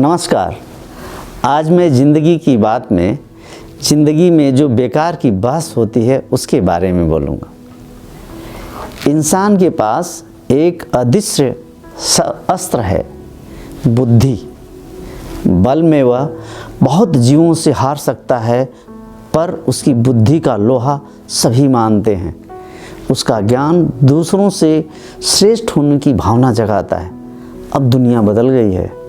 नमस्कार। आज मैं ज़िंदगी की बात में ज़िंदगी में जो बेकार की बहस होती है उसके बारे में बोलूँगा। इंसान के पास एक अदृश्य अस्त्र है, बुद्धि। बल में वह बहुत जीवों से हार सकता है, पर उसकी बुद्धि का लोहा सभी मानते हैं। उसका ज्ञान दूसरों से श्रेष्ठ होने की भावना जगाता है। अब दुनिया बदल गई है।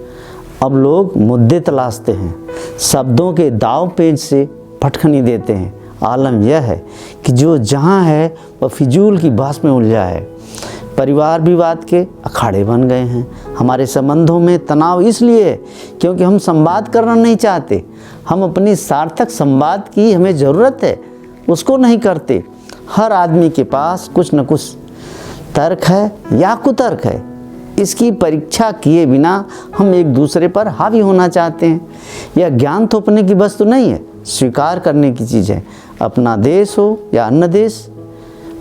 अब लोग मुद्दे तलाशते हैं, शब्दों के दाव पेच से भटकनी देते हैं। आलम यह है कि जो जहाँ है वह फिजूल की बहस में उलझा है। परिवार विवाद के अखाड़े बन गए हैं। हमारे संबंधों में तनाव इसलिए है क्योंकि हम संवाद करना नहीं चाहते। हम अपनी सार्थक संवाद की हमें ज़रूरत है, उसको नहीं करते। हर आदमी के पास कुछ न कुछ तर्क है या कुतर्क है। इसकी परीक्षा किए बिना हम एक दूसरे पर हावी होना चाहते हैं। यह ज्ञान थोपने की वस्तु नहीं है, स्वीकार करने की चीज़ है। अपना देश हो या अन्य देश,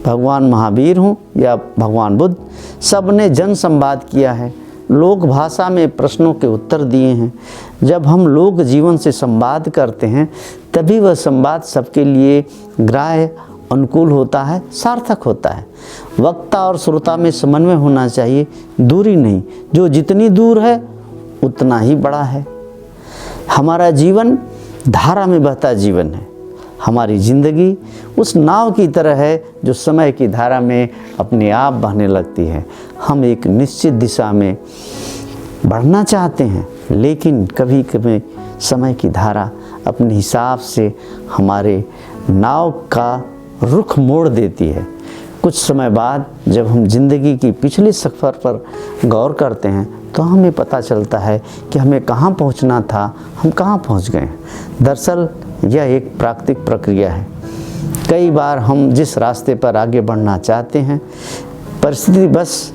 भगवान महावीर हो या भगवान बुद्ध, सब ने जन संवाद किया है। लोक भाषा में प्रश्नों के उत्तर दिए हैं। जब हम लोक जीवन से संवाद करते हैं तभी वह संवाद सबके लिए ग्राह्य, अनुकूल होता है, सार्थक होता है। वक्ता और श्रोता में समन्वय होना चाहिए, दूरी नहीं। जो जितनी दूर है उतना ही बड़ा है। हमारा जीवन धारा में बहता जीवन है। हमारी ज़िंदगी उस नाव की तरह है जो समय की धारा में अपने आप बहने लगती है। हम एक निश्चित दिशा में बढ़ना चाहते हैं, लेकिन कभी कभी समय की धारा अपने हिसाब से हमारे नाव का रुख मोड़ देती है। कुछ समय बाद जब हम ज़िंदगी की पिछले सफ़र पर गौर करते हैं तो हमें पता चलता है कि हमें कहाँ पहुँचना था, हम कहाँ पहुँच गए। दरअसल यह एक प्राकृतिक प्रक्रिया है। कई बार हम जिस रास्ते पर आगे बढ़ना चाहते हैं, परिस्थिति बस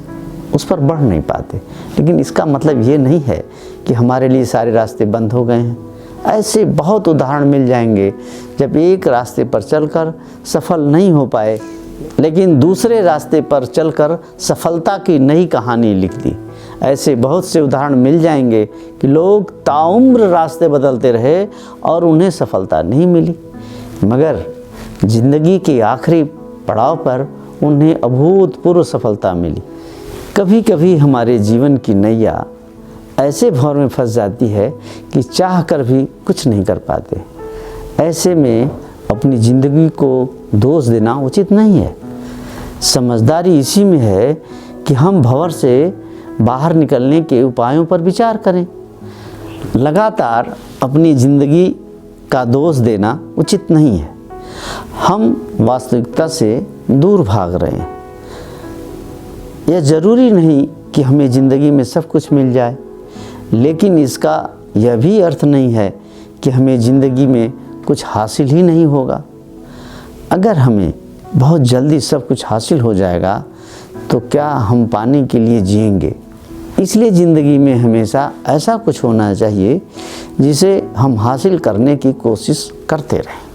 उस पर बढ़ नहीं पाते, लेकिन इसका मतलब ये नहीं है कि हमारे लिए सारे रास्ते बंद हो गए हैं। ऐसे बहुत उदाहरण मिल जाएंगे जब एक रास्ते पर चलकर सफल नहीं हो पाए, लेकिन दूसरे रास्ते पर चलकर सफलता की नई कहानी लिख दी। ऐसे बहुत से उदाहरण मिल जाएंगे कि लोग ताउम्र रास्ते बदलते रहे और उन्हें सफलता नहीं मिली, मगर ज़िंदगी के आखिरी पड़ाव पर उन्हें अभूतपूर्व सफलता मिली। कभी कभी हमारे जीवन की नैया ऐसे भंवर में फंस जाती है कि चाह कर भी कुछ नहीं कर पाते। ऐसे में अपनी ज़िंदगी को दोष देना उचित नहीं है। समझदारी इसी में है कि हम भंवर से बाहर निकलने के उपायों पर विचार करें। लगातार अपनी ज़िंदगी का दोष देना उचित नहीं है। हम वास्तविकता से दूर भाग रहे हैं। यह ज़रूरी नहीं कि हमें ज़िंदगी में सब कुछ मिल जाए, लेकिन इसका यह भी अर्थ नहीं है कि हमें ज़िंदगी में कुछ हासिल ही नहीं होगा। अगर हमें बहुत जल्दी सब कुछ हासिल हो जाएगा तो क्या हम पाने के लिए जिएंगे? इसलिए ज़िंदगी में हमेशा ऐसा कुछ होना चाहिए जिसे हम हासिल करने की कोशिश करते रहें।